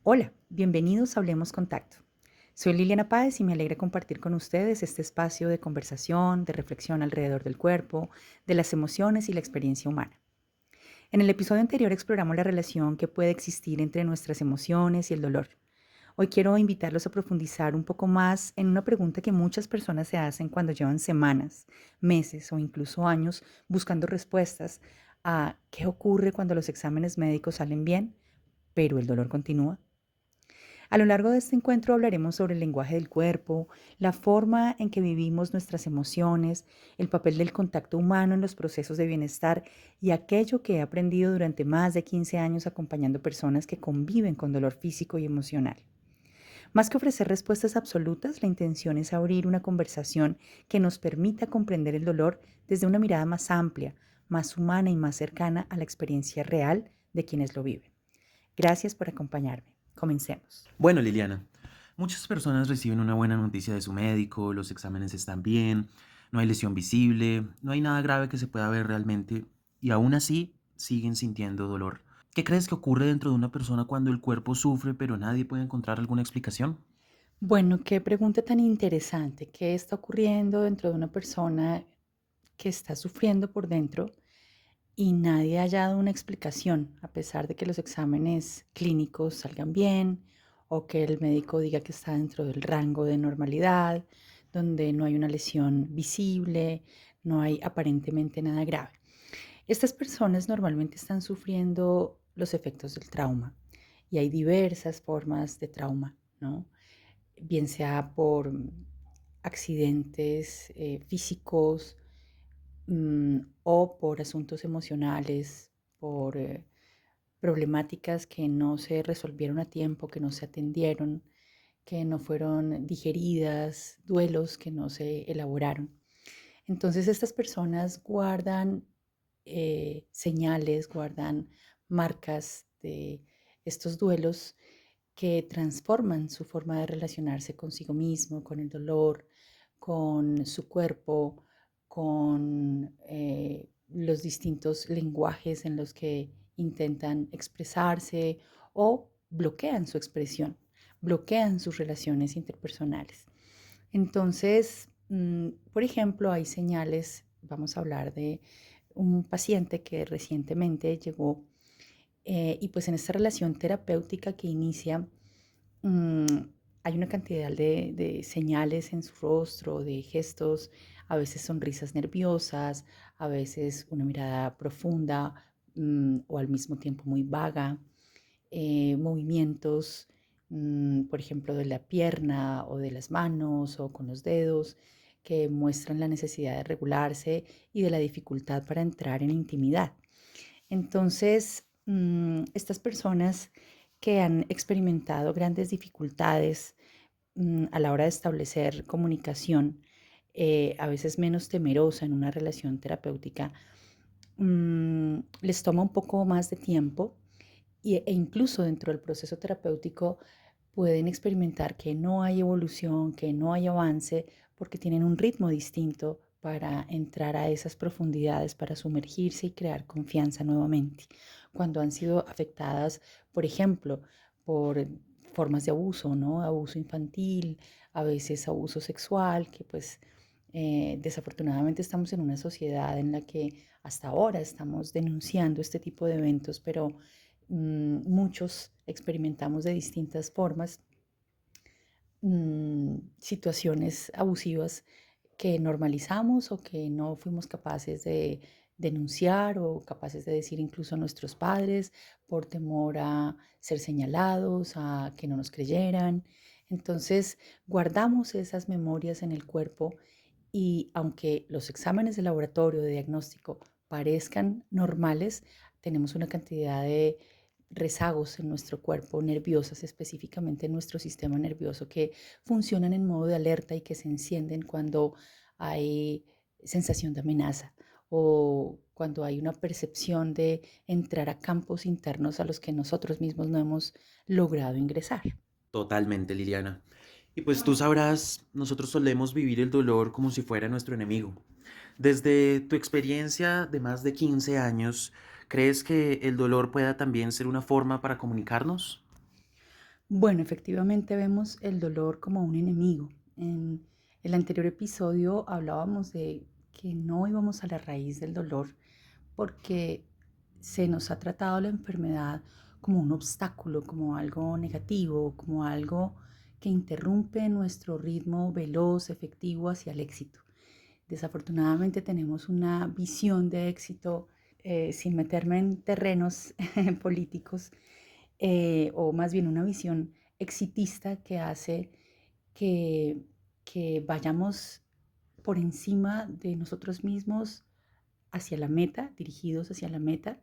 Hola, bienvenidos a Hablemos Contacto. Soy Liliana Páez y me alegra compartir con ustedes este espacio de conversación, de reflexión alrededor del cuerpo, de las emociones y la experiencia humana. En el episodio anterior exploramos la relación que puede existir entre nuestras emociones y el dolor. Hoy quiero invitarlos a profundizar un poco más en una pregunta que muchas personas se hacen cuando llevan semanas, meses o incluso años buscando respuestas a qué ocurre cuando los exámenes médicos salen bien, pero el dolor continúa. A lo largo de este encuentro hablaremos sobre el lenguaje del cuerpo, la forma en que vivimos nuestras emociones, el papel del contacto humano en los procesos de bienestar y aquello que he aprendido durante más de 15 años acompañando personas que conviven con dolor físico y emocional. Más que ofrecer respuestas absolutas, la intención es abrir una conversación que nos permita comprender el dolor desde una mirada más amplia, más humana y más cercana a la experiencia real de quienes lo viven. Gracias por acompañarme. Comencemos. Bueno, Liliana, muchas personas reciben una buena noticia de su médico, los exámenes están bien, no hay lesión visible, no hay nada grave que se pueda ver realmente y aún así siguen sintiendo dolor. ¿Qué crees que ocurre dentro de una persona cuando el cuerpo sufre pero nadie puede encontrar alguna explicación? Bueno, qué pregunta tan interesante. ¿Qué está ocurriendo dentro de una persona que está sufriendo por dentro y nadie haya dado una explicación, a pesar de que los exámenes clínicos salgan bien o que el médico diga que está dentro del rango de normalidad, donde no hay una lesión visible, no hay aparentemente nada grave? Estas personas normalmente están sufriendo los efectos del trauma y hay diversas formas de trauma, ¿no? Bien sea por accidentes físicos, o por asuntos emocionales, por problemáticas que no se resolvieron a tiempo, que no se atendieron, que no fueron digeridas, duelos que no se elaboraron. Entonces estas personas guardan señales, guardan marcas de estos duelos que transforman su forma de relacionarse consigo mismo, con el dolor, con su cuerpo, con los distintos lenguajes en los que intentan expresarse o bloquean su expresión, bloquean sus relaciones interpersonales. Entonces, por ejemplo, hay señales, vamos a hablar de un paciente que recientemente llegó y pues en esta relación terapéutica que inicia, mm, hay una cantidad de señales en su rostro, de gestos, a veces sonrisas nerviosas, a veces una mirada profunda o al mismo tiempo muy vaga, movimientos, por ejemplo, de la pierna o de las manos o con los dedos, que muestran la necesidad de regularse y de la dificultad para entrar en intimidad. Entonces, estas personas que han experimentado grandes dificultades a la hora de establecer comunicación, a veces menos temerosa en una relación terapéutica, les toma un poco más de tiempo e incluso dentro del proceso terapéutico pueden experimentar que no hay evolución, que no hay avance, porque tienen un ritmo distinto para entrar a esas profundidades, para sumergirse y crear confianza nuevamente. Cuando han sido afectadas, por ejemplo, por formas de abuso, ¿no? Abuso infantil, a veces abuso sexual, que pues desafortunadamente estamos en una sociedad en la que hasta ahora estamos denunciando este tipo de eventos, pero muchos experimentamos de distintas formas situaciones abusivas que normalizamos o que no fuimos capaces de denunciar o capaces de decir incluso a nuestros padres por temor a ser señalados, a que no nos creyeran. Entonces guardamos esas memorias en el cuerpo y aunque los exámenes de laboratorio de diagnóstico parezcan normales, tenemos una cantidad de rezagos en nuestro cuerpo, nerviosas específicamente en nuestro sistema nervioso, que funcionan en modo de alerta y que se encienden cuando hay sensación de amenaza o cuando hay una percepción de entrar a campos internos a los que nosotros mismos no hemos logrado ingresar. Totalmente, Liliana. Y pues tú sabrás, nosotros solemos vivir el dolor como si fuera nuestro enemigo. Desde tu experiencia de más de 15 años, ¿crees que el dolor pueda también ser una forma para comunicarnos? Bueno, efectivamente vemos el dolor como un enemigo. En el anterior episodio hablábamos de que no íbamos a la raíz del dolor porque se nos ha tratado la enfermedad como un obstáculo, como algo negativo, como algo que interrumpe nuestro ritmo veloz, efectivo hacia el éxito. Desafortunadamente tenemos una visión de éxito, sin meterme en terrenos políticos, o más bien una visión exitista que hace que, que vayamos por encima de nosotros mismos hacia la meta, dirigidos hacia la meta,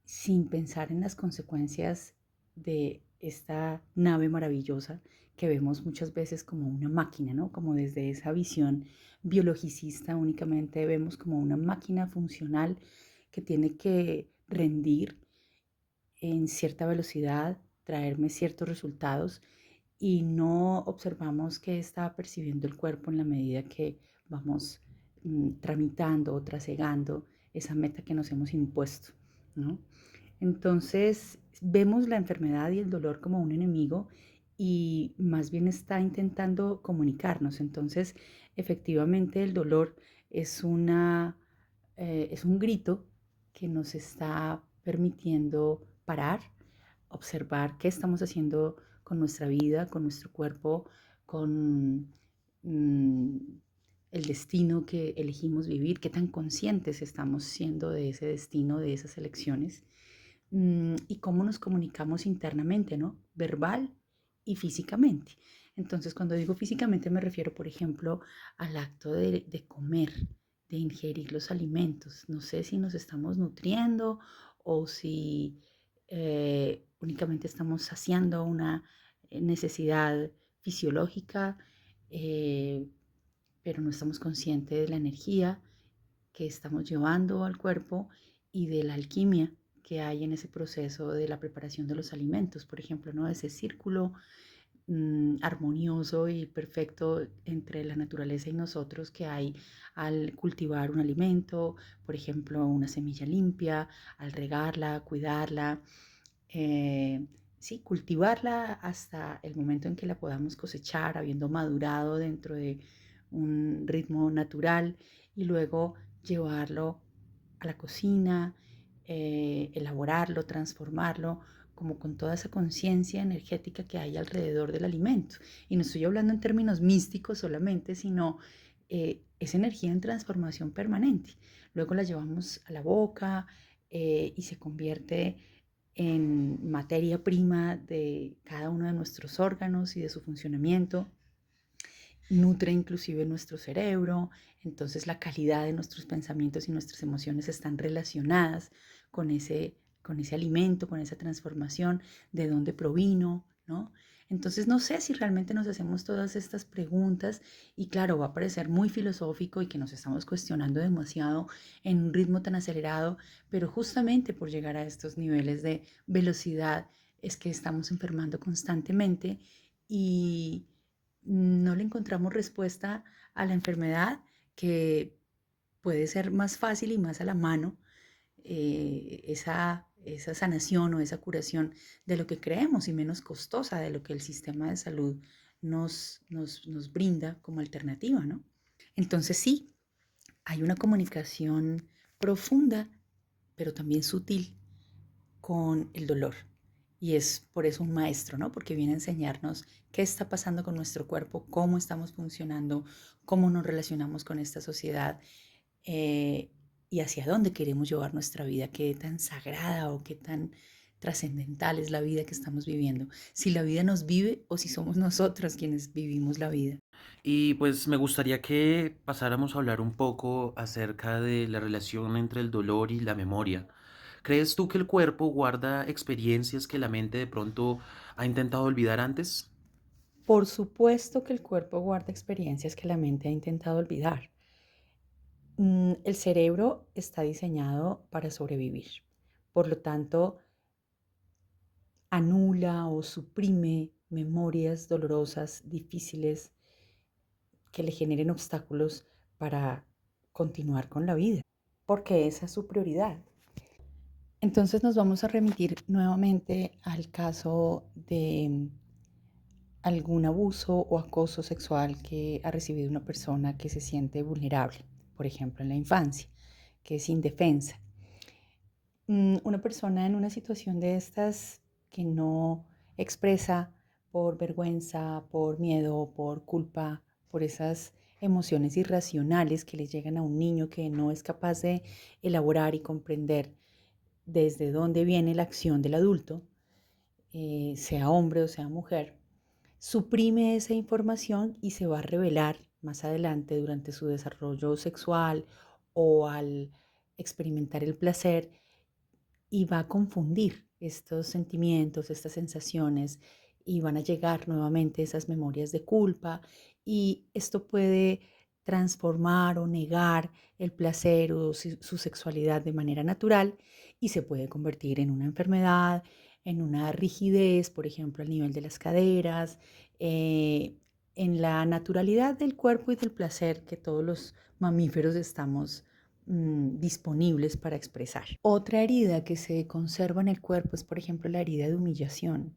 sin pensar en las consecuencias de esta nave maravillosa que vemos muchas veces como una máquina, ¿no? Como desde esa visión biologicista únicamente vemos como una máquina funcional que tiene que rendir en cierta velocidad, traerme ciertos resultados y no observamos qué está percibiendo el cuerpo en la medida que vamos tramitando o trasegando esa meta que nos hemos impuesto, ¿no? Entonces vemos la enfermedad y el dolor como un enemigo y más bien está intentando comunicarnos. Entonces, efectivamente, el dolor es es un grito que nos está permitiendo parar, observar qué estamos haciendo con nuestra vida, con nuestro cuerpo, con mm, el destino que elegimos vivir, qué tan conscientes estamos siendo de ese destino, de esas elecciones, y cómo nos comunicamos internamente, ¿no? Verbal y físicamente. Entonces, cuando digo físicamente me refiero, por ejemplo, al acto de comer, de ingerir los alimentos. No sé si nos estamos nutriendo o si únicamente estamos saciando una necesidad fisiológica, eh, pero no estamos conscientes de la energía que estamos llevando al cuerpo y de la alquimia que hay en ese proceso de la preparación de los alimentos, por ejemplo, ¿no? Ese círculo armonioso y perfecto entre la naturaleza y nosotros que hay al cultivar un alimento, por ejemplo, una semilla limpia, al regarla, cuidarla, sí, cultivarla hasta el momento en que la podamos cosechar, habiendo madurado dentro de un ritmo natural y luego llevarlo a la cocina, elaborarlo, transformarlo, como con toda esa conciencia energética que hay alrededor del alimento. Y no estoy hablando en términos místicos solamente, sino es energía en transformación permanente. Luego la llevamos a la boca y se convierte en materia prima de cada uno de nuestros órganos y de su funcionamiento, nutre inclusive nuestro cerebro, entonces la calidad de nuestros pensamientos y nuestras emociones están relacionadas con ese alimento, con esa transformación, de dónde provino, ¿no? Entonces no sé si realmente nos hacemos todas estas preguntas y claro, va a parecer muy filosófico y que nos estamos cuestionando demasiado en un ritmo tan acelerado, pero justamente por llegar a estos niveles de velocidad es que estamos enfermando constantemente y no le encontramos respuesta a la enfermedad que puede ser más fácil y más a la mano, esa sanación o esa curación de lo que creemos y menos costosa de lo que el sistema de salud nos brinda como alternativa, ¿no? Entonces sí, hay una comunicación profunda, pero también sutil con el dolor. Y es por eso un maestro, ¿no? Porque viene a enseñarnos qué está pasando con nuestro cuerpo, cómo estamos funcionando, cómo nos relacionamos con esta sociedad eh, y hacia dónde queremos llevar nuestra vida, qué tan sagrada o qué tan trascendental es la vida que estamos viviendo, si la vida nos vive o si somos nosotros quienes vivimos la vida. Y pues me gustaría que pasáramos a hablar un poco acerca de la relación entre el dolor y la memoria. ¿Crees tú que el cuerpo guarda experiencias que la mente de pronto ha intentado olvidar antes? Por supuesto que el cuerpo guarda experiencias que la mente ha intentado olvidar. El cerebro está diseñado para sobrevivir. Por lo tanto, anula o suprime memorias dolorosas, difíciles, que le generen obstáculos para continuar con la vida, porque esa es su prioridad. Entonces nos vamos a remitir nuevamente al caso de algún abuso o acoso sexual que ha recibido una persona que se siente vulnerable, por ejemplo, en la infancia, que es indefensa. Una persona en una situación de estas que no expresa por vergüenza, por miedo, por culpa, por esas emociones irracionales que le llegan a un niño que no es capaz de elaborar y comprender desde dónde viene la acción del adulto, sea hombre o sea mujer, suprime esa información y se va a revelar más adelante durante su desarrollo sexual o al experimentar el placer y va a confundir estos sentimientos, estas sensaciones y van a llegar nuevamente esas memorias de culpa y esto puede transformar o negar el placer o su sexualidad de manera natural y se puede convertir en una enfermedad, en una rigidez, por ejemplo, al nivel de las caderas, en la naturalidad del cuerpo y del placer que todos los mamíferos estamos disponibles para expresar. Otra herida que se conserva en el cuerpo es, por ejemplo, la herida de humillación.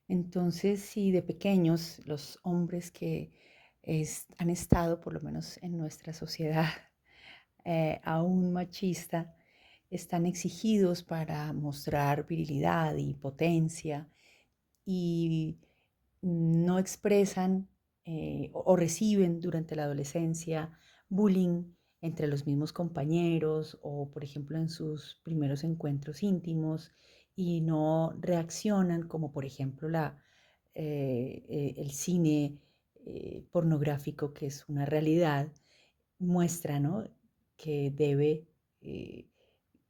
Entonces, si de pequeños los hombres que han estado, por lo menos en nuestra sociedad, aún machista, están exigidos para mostrar virilidad y potencia y no expresan o reciben durante la adolescencia bullying entre los mismos compañeros o, por ejemplo, en sus primeros encuentros íntimos y no reaccionan como, por ejemplo, el cine pornográfico, que es una realidad, muestra, ¿no? que debe, eh,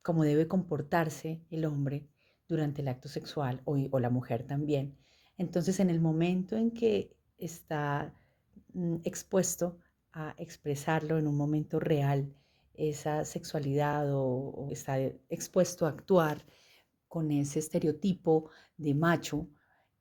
cómo debe comportarse el hombre durante el acto sexual o la mujer también. Entonces, en el momento en que está expuesto a expresarlo en un momento real, esa sexualidad o está expuesto a actuar con ese estereotipo de macho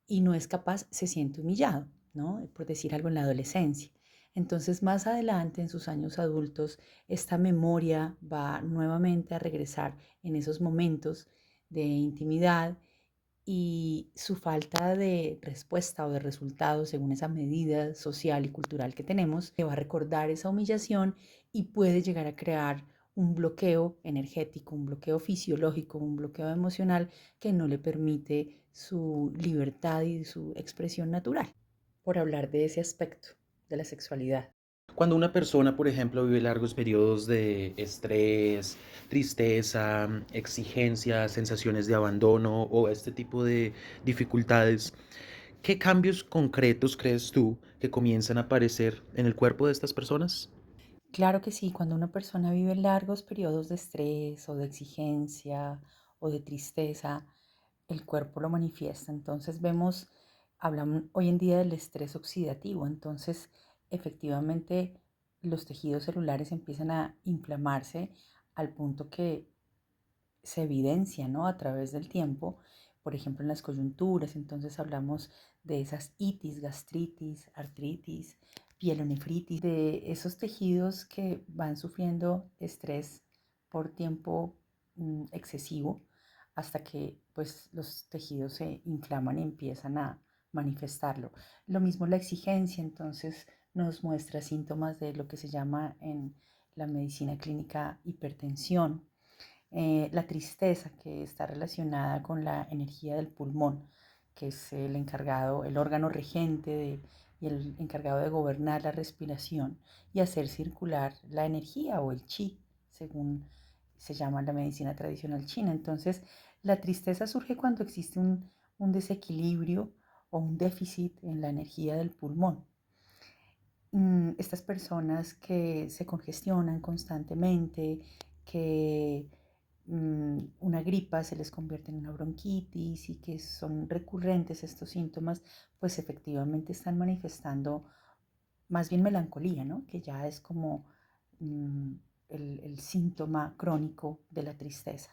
y no es capaz, se siente humillado, ¿no? Por decir algo en la adolescencia. Entonces, más adelante, en sus años adultos, esta memoria va nuevamente a regresar en esos momentos de intimidad y su falta de respuesta o de resultado según esa medida social y cultural que tenemos, te va a recordar esa humillación y puede llegar a crear un bloqueo energético, un bloqueo fisiológico, un bloqueo emocional que no le permite su libertad y su expresión natural, por hablar de ese aspecto de la sexualidad. Cuando una persona, por ejemplo, vive largos periodos de estrés, tristeza, exigencia, sensaciones de abandono o este tipo de dificultades, ¿qué cambios concretos crees tú que comienzan a aparecer en el cuerpo de estas personas? Claro que sí, cuando una persona vive largos periodos de estrés o de exigencia o de tristeza, el cuerpo lo manifiesta. Entonces vemos, hablamos hoy en día del estrés oxidativo, entonces efectivamente los tejidos celulares empiezan a inflamarse al punto que se evidencia, ¿no? A través del tiempo, por ejemplo en las coyunturas, entonces hablamos de esas itis, gastritis, artritis, pielonefritis, de esos tejidos que van sufriendo estrés por tiempo excesivo hasta que pues los tejidos se inflaman y empiezan a manifestarlo. Lo mismo la exigencia, entonces nos muestra síntomas de lo que se llama en la medicina clínica hipertensión, la tristeza que está relacionada con la energía del pulmón, que es el encargado, el órgano regente y el encargado de gobernar la respiración y hacer circular la energía o el chi, según se llama la medicina tradicional china. Entonces, la tristeza surge cuando existe un desequilibrio o un déficit en la energía del pulmón. Estas personas que se congestionan constantemente, que una gripa se les convierte en una bronquitis y que son recurrentes estos síntomas, pues efectivamente están manifestando más bien melancolía, ¿no? Que ya es como mm, el síntoma crónico de la tristeza.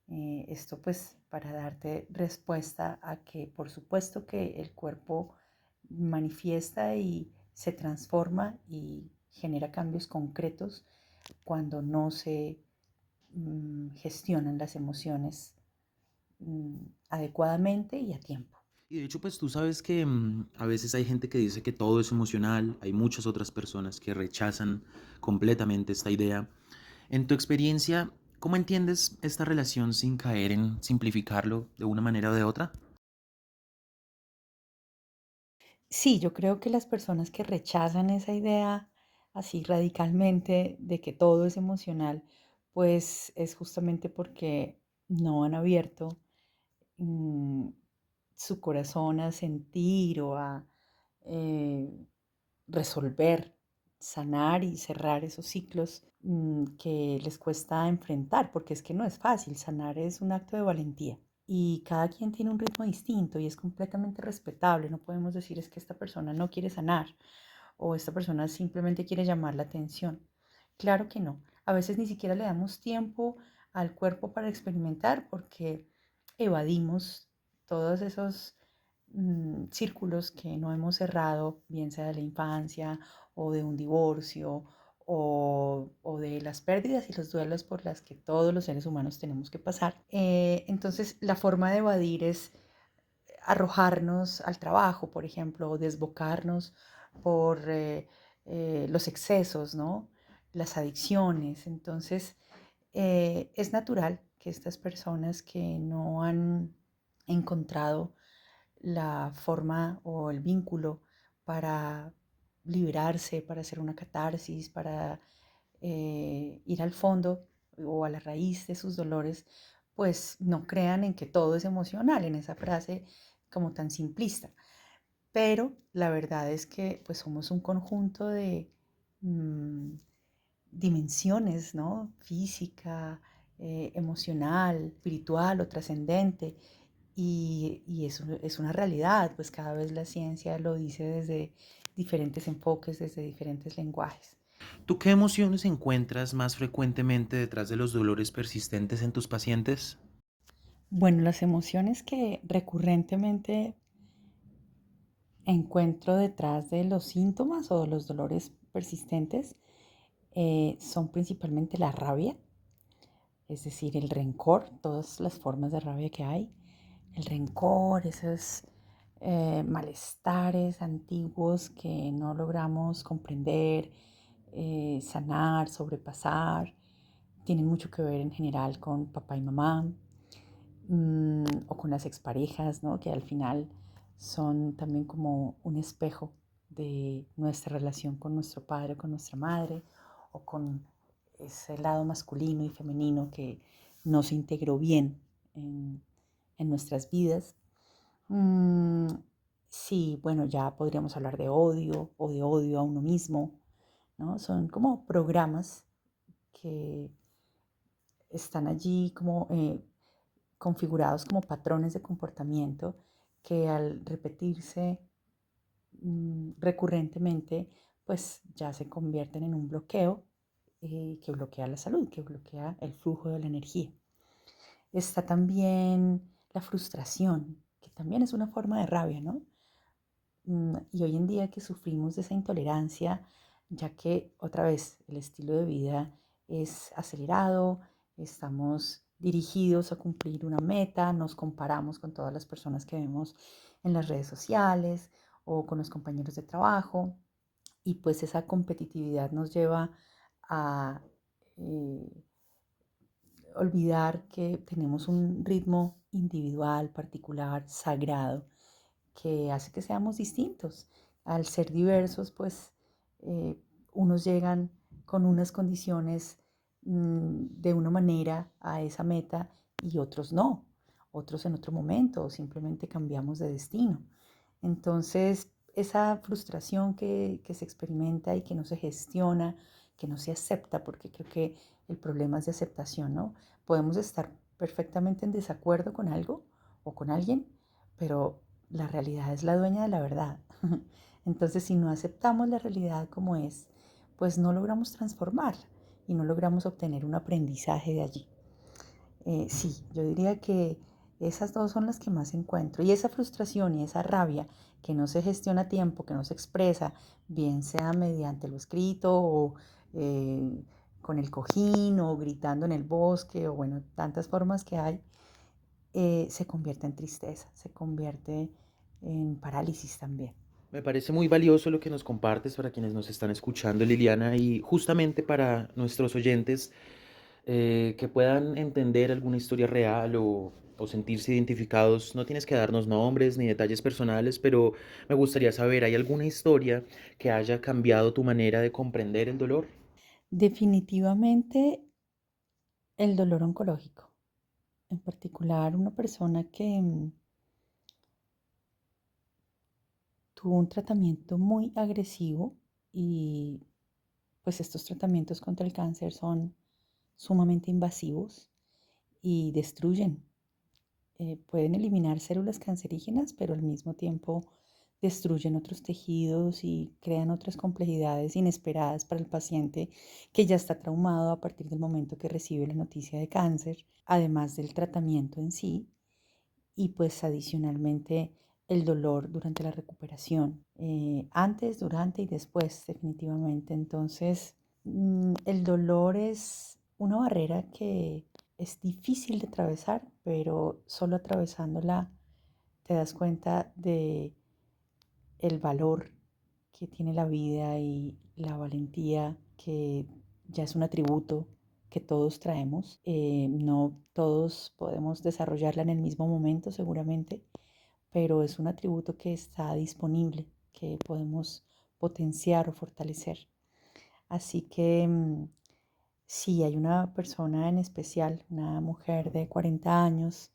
Esto pues para darte respuesta a que por supuesto que el cuerpo manifiesta y se transforma y genera cambios concretos cuando no se gestionan las emociones adecuadamente y a tiempo. Y de hecho, pues tú sabes que a veces hay gente que dice que todo es emocional, hay muchas otras personas que rechazan completamente esta idea. En tu experiencia, ¿cómo entiendes esta relación sin caer en simplificarlo de una manera o de otra? Sí, yo creo que las personas que rechazan esa idea así radicalmente de que todo es emocional, pues es justamente porque no han abierto mm, su corazón a sentir o a eh, resolver, sanar y cerrar esos ciclos que les cuesta enfrentar, porque es que no es fácil, sanar es un acto de valentía. Y cada quien tiene un ritmo distinto y es completamente respetable. No podemos decir es que esta persona no quiere sanar o esta persona simplemente quiere llamar la atención. Claro que no. A veces ni siquiera le damos tiempo al cuerpo para experimentar porque evadimos todos esos círculos que no hemos cerrado, bien sea de la infancia o de un divorcio o de las pérdidas y los duelos por las que todos los seres humanos tenemos que pasar. Entonces, la forma de evadir es arrojarnos al trabajo, por ejemplo, o desbocarnos por los excesos, ¿no? Las adicciones. Entonces, es natural que estas personas que no han encontrado la forma o el vínculo para liberarse, para hacer una catarsis, para ir al fondo o a la raíz de sus dolores, pues no crean en que todo es emocional, en esa frase como tan simplista. Pero la verdad es que pues somos un conjunto de mm, dimensiones, ¿no? Física, emocional, espiritual o trascendente. Y eso es una realidad, pues cada vez la ciencia lo dice desde diferentes enfoques, desde diferentes lenguajes. ¿Tú qué emociones encuentras más frecuentemente detrás de los dolores persistentes en tus pacientes? Bueno, las emociones que recurrentemente encuentro detrás de los síntomas o de los dolores persistentes son principalmente la rabia, es decir, el rencor, todas las formas de rabia que hay, el rencor, esos malestares antiguos que no logramos comprender, sanar, sobrepasar, tienen mucho que ver en general con papá y mamá, o con las exparejas, ¿no? Que al final son también como un espejo de nuestra relación con nuestro padre, con nuestra madre, o con ese lado masculino y femenino que no se integró bien en, en nuestras vidas. Mm, sí, bueno, ya podríamos hablar de odio o de odio a uno mismo, ¿no? Son como programas que están allí como configurados como patrones de comportamiento que al repetirse recurrentemente, pues ya se convierten en un bloqueo que bloquea la salud, que bloquea el flujo de la energía. Está también la frustración, que también es una forma de rabia, ¿no? Y hoy en día que sufrimos de esa intolerancia, ya que otra vez el estilo de vida es acelerado, estamos dirigidos a cumplir una meta, nos comparamos con todas las personas que vemos en las redes sociales o con los compañeros de trabajo y pues esa competitividad nos lleva a eh, olvidar que tenemos un ritmo individual, particular, sagrado que hace que seamos distintos. Al ser diversos, pues unos llegan con unas condiciones de una manera a esa meta y otros no, otros en otro momento o simplemente cambiamos de destino. Entonces, esa frustración que se experimenta y que no se gestiona, que no se acepta, porque creo que el problema es de aceptación, ¿no? Podemos estar perfectamente en desacuerdo con algo o con alguien, pero la realidad es la dueña de la verdad. Entonces, si no aceptamos la realidad como es, pues no logramos transformarla y no logramos obtener un aprendizaje de allí. Sí, yo diría que esas dos son las que más encuentro. Y esa frustración y esa rabia que no se gestiona a tiempo, que no se expresa, bien sea mediante lo escrito o eh, con el cojín o gritando en el bosque o bueno, tantas formas que hay, se convierte en tristeza, se convierte en parálisis también. Me parece muy valioso lo que nos compartes para quienes nos están escuchando, Liliana, y justamente para nuestros oyentes que puedan entender alguna historia real o sentirse identificados. No tienes que darnos nombres ni detalles personales, pero me gustaría saber, ¿hay alguna historia que haya cambiado tu manera de comprender el dolor? Definitivamente el dolor oncológico, en particular una persona que tuvo un tratamiento muy agresivo y pues estos tratamientos contra el cáncer son sumamente invasivos y destruyen. Pueden eliminar células cancerígenas, pero al mismo tiempo destruyen otros tejidos y crean otras complejidades inesperadas para el paciente que ya está traumado a partir del momento que recibe la noticia de cáncer, además del tratamiento en sí y pues adicionalmente el dolor durante la recuperación, antes, durante y después definitivamente. Entonces, el dolor es una barrera que es difícil de atravesar, pero solo atravesándola te das cuenta de el valor que tiene la vida y la valentía que ya es un atributo que todos traemos. No todos podemos desarrollarla en el mismo momento seguramente, pero es un atributo que está disponible, que podemos potenciar o fortalecer. Así que si hay una persona en especial, una mujer de 40 años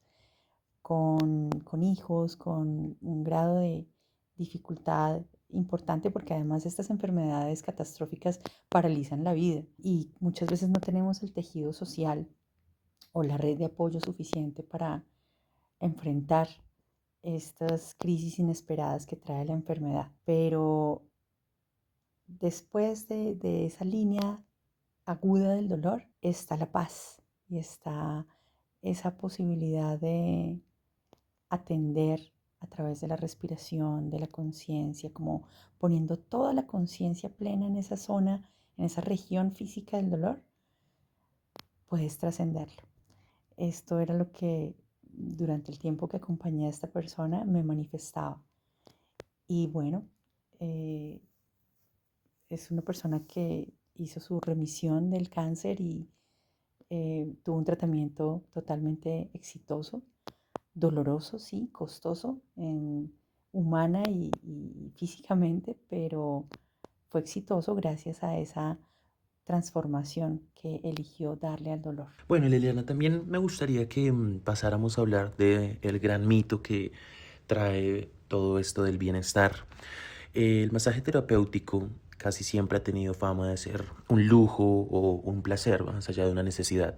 con hijos, con un grado de dificultad importante, porque además estas enfermedades catastróficas paralizan la vida y muchas veces no tenemos el tejido social o la red de apoyo suficiente para enfrentar estas crisis inesperadas que trae la enfermedad. Pero después de esa línea aguda del dolor está la paz y está esa posibilidad de atender a través de la respiración, de la conciencia, como poniendo toda la conciencia plena en esa zona, en esa región física del dolor, puedes trascenderlo. Esto era lo que durante el tiempo que acompañé a esta persona me manifestaba. Y bueno, eh, es una persona que hizo su remisión del cáncer y tuvo un tratamiento totalmente exitoso, doloroso, sí, costoso, humana y físicamente, pero fue exitoso gracias a esa transformación que eligió darle al dolor. Bueno, Liliana, también me gustaría que pasáramos a hablar de el gran mito que trae todo esto del bienestar. El masaje terapéutico casi siempre ha tenido fama de ser un lujo o un placer, más allá de una necesidad.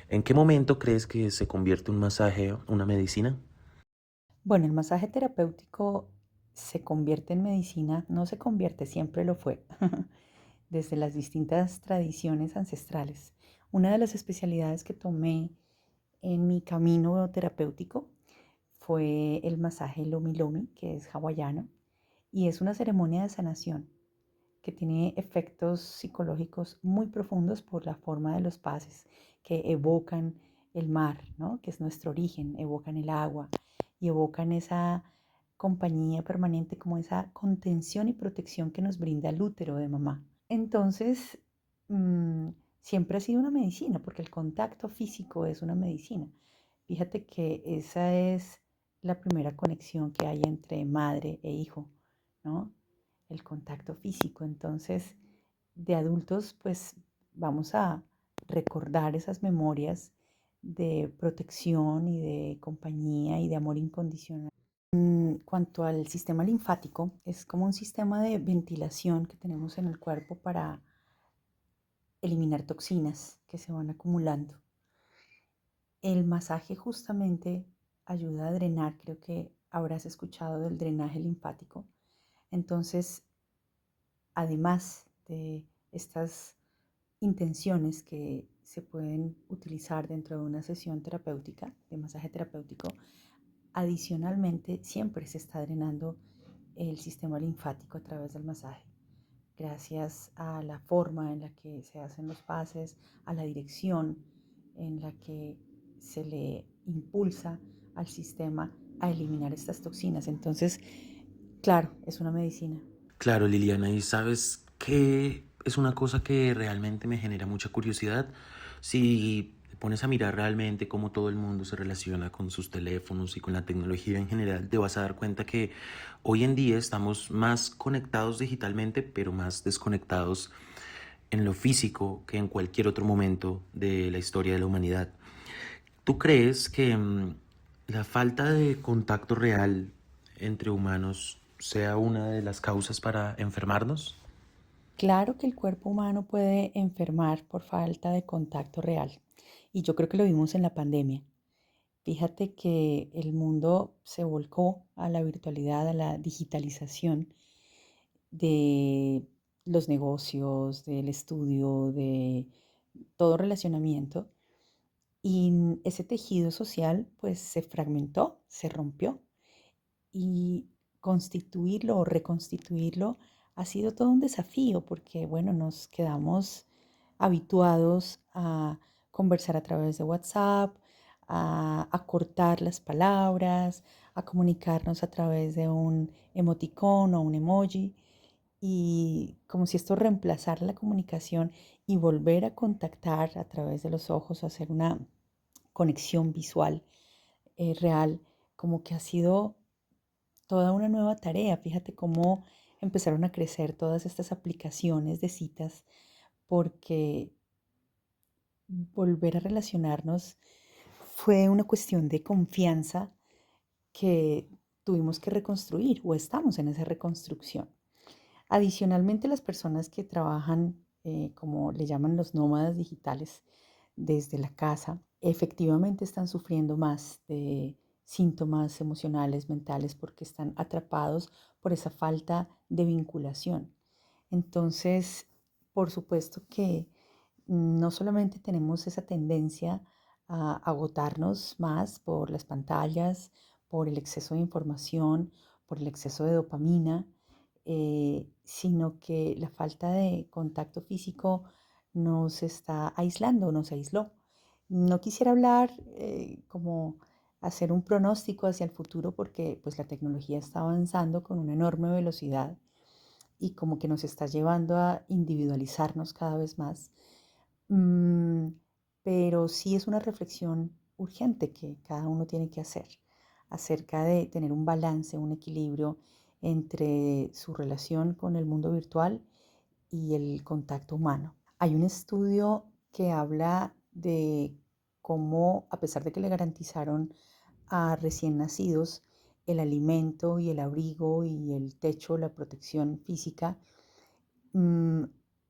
¿En qué momento crees que se convierte un masaje una medicina? Bueno, el masaje terapéutico se convierte en medicina, no se convierte, siempre lo fue, desde las distintas tradiciones ancestrales. Una de las especialidades que tomé en mi camino terapéutico fue el masaje Lomi Lomi, que es hawaiano, y es una ceremonia de sanación que tiene efectos psicológicos muy profundos por la forma de los pases que evocan el mar, ¿no? Que es nuestro origen, evocan el agua y evocan esa compañía permanente, como esa contención y protección que nos brinda el útero de mamá. Entonces, mmm, siempre ha sido una medicina, porque el contacto físico es una medicina. Fíjate que esa es la primera conexión que hay entre madre e hijo, ¿no? El contacto físico. Entonces, de adultos, pues vamos a recordar esas memorias de protección y de compañía y de amor incondicional. En cuanto al sistema linfático, es como un sistema de ventilación que tenemos en el cuerpo para eliminar toxinas que se van acumulando. El masaje justamente ayuda a drenar, creo que habrás escuchado del drenaje linfático. Entonces, además de estas intenciones que se pueden utilizar dentro de una sesión terapéutica, de masaje terapéutico, adicionalmente siempre se está drenando el sistema linfático a través del masaje. gracias a la forma en la que se hacen los pases, a la dirección en la que se le impulsa al sistema a eliminar estas toxinas. Entonces, claro, es una medicina. Claro, Liliana, y sabes que es una cosa que realmente me genera mucha curiosidad. Si te pones a mirar realmente cómo todo el mundo se relaciona con sus teléfonos y con la tecnología en general, te vas a dar cuenta que hoy en día estamos más conectados digitalmente, pero más desconectados en lo físico que en cualquier otro momento de la historia de la humanidad. ¿Tú crees que la falta de contacto real entre humanos sea una de las causas para enfermarnos? Claro que el cuerpo humano puede enfermar por falta de contacto real. Y yo creo que lo vimos en la pandemia. Fíjate que el mundo se volcó a la virtualidad, a la digitalización de los negocios, del estudio, de todo relacionamiento. Y ese tejido social pues se fragmentó, se rompió. Y constituirlo o reconstituirlo ha sido todo un desafío porque, bueno, nos quedamos habituados a conversar a través de WhatsApp, a acortar las palabras, a comunicarnos a través de un emoticón o un emoji. Y como si esto reemplazara la comunicación y volver a contactar a través de los ojos, hacer una conexión visual real, como que ha sido toda una nueva tarea. Fíjate cómo empezaron a crecer todas estas aplicaciones de citas porque volver a relacionarnos fue una cuestión de confianza que tuvimos que reconstruir o estamos en esa reconstrucción. Adicionalmente, las personas que trabajan, como le llaman los nómadas digitales, desde la casa, efectivamente están sufriendo más de síntomas emocionales, mentales, porque están atrapados por esa falta de vinculación. Entonces, por supuesto que no solamente tenemos esa tendencia a agotarnos más por las pantallas, por el exceso de información, por el exceso de dopamina, sino que la falta de contacto físico nos está aislando, nos aisló. No quisiera hablar como hacer un pronóstico hacia el futuro porque pues la tecnología está avanzando con una enorme velocidad y como que nos está llevando a individualizarnos cada vez más. Mm, pero sí es una reflexión urgente que cada uno tiene que hacer acerca de tener un balance, un equilibrio entre su relación con el mundo virtual y el contacto humano. Hay un estudio que habla de cómo, a pesar de que le garantizaron a recién nacidos el alimento y el abrigo y el techo, la protección física, mm,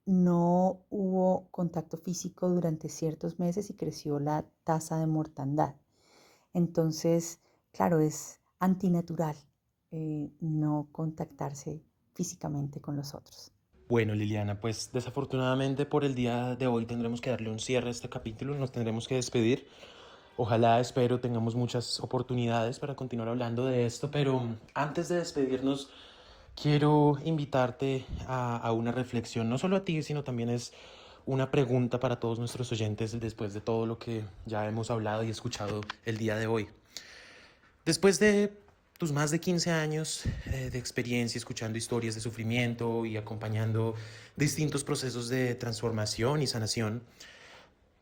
no hubo contacto físico durante ciertos meses y creció la tasa de mortandad. Entonces, claro, es antinatural no contactarse físicamente con los otros. Bueno, Liliana, pues desafortunadamente por el día de hoy tendremos que darle un cierre a este capítulo, nos tendremos que despedir. Ojalá, espero, tengamos muchas oportunidades para continuar hablando de esto, pero antes de despedirnos, quiero invitarte a una reflexión, no solo a ti, sino también es una pregunta para todos nuestros oyentes después de todo lo que ya hemos hablado y escuchado el día de hoy. Después de tus más de 15 años de experiencia escuchando historias de sufrimiento y acompañando distintos procesos de transformación y sanación,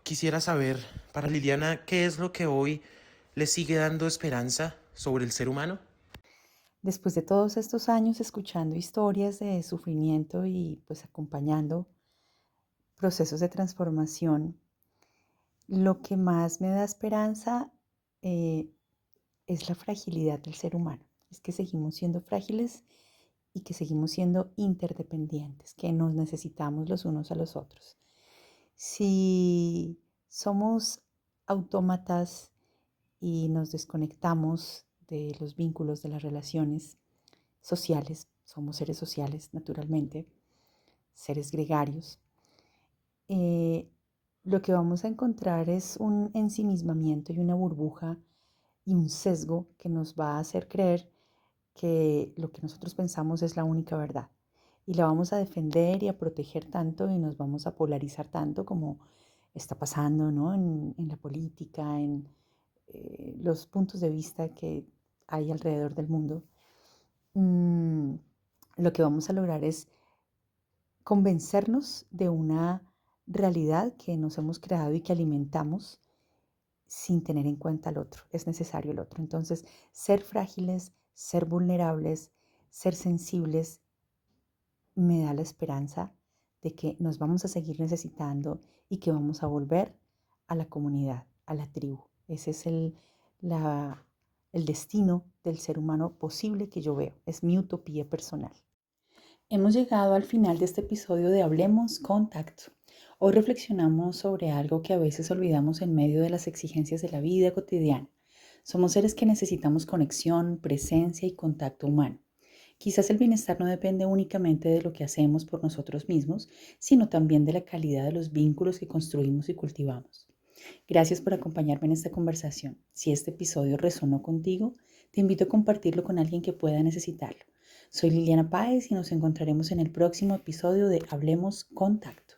quisiera saber para Liliana qué es lo que hoy le sigue dando esperanza sobre el ser humano. Después de todos estos años escuchando historias de sufrimiento y pues acompañando procesos de transformación, lo que más me da esperanza eh, es la fragilidad del ser humano. Es que seguimos siendo frágiles y que seguimos siendo interdependientes, que nos necesitamos los unos a los otros. Si somos autómatas y nos desconectamos de los vínculos, de las relaciones sociales, somos seres sociales naturalmente, seres gregarios, eh, lo que vamos a encontrar es un ensimismamiento y una burbuja y un sesgo que nos va a hacer creer que lo que nosotros pensamos es la única verdad. y la vamos a defender y a proteger tanto y nos vamos a polarizar tanto como está pasando, ¿no? En la política, en los puntos de vista que hay alrededor del mundo. Mm, lo que vamos a lograr es convencernos de una realidad que nos hemos creado y que alimentamos sin tener en cuenta al otro. Es necesario el otro. Entonces, ser frágiles, ser vulnerables, ser sensibles, me da la esperanza de que nos vamos a seguir necesitando y que vamos a volver a la comunidad, a la tribu. Ese es el destino del ser humano posible que yo veo. Es mi utopía personal. Hemos llegado al final de este episodio de Hablemos Contacto. Hoy reflexionamos sobre algo que a veces olvidamos en medio de las exigencias de la vida cotidiana. Somos seres que necesitamos conexión, presencia y contacto humano. Quizás el bienestar no depende únicamente de lo que hacemos por nosotros mismos, sino también de la calidad de los vínculos que construimos y cultivamos. Gracias por acompañarme en esta conversación. Si este episodio resonó contigo, te invito a compartirlo con alguien que pueda necesitarlo. Soy Liliana Páez y nos encontraremos en el próximo episodio de Hablemos Contacto.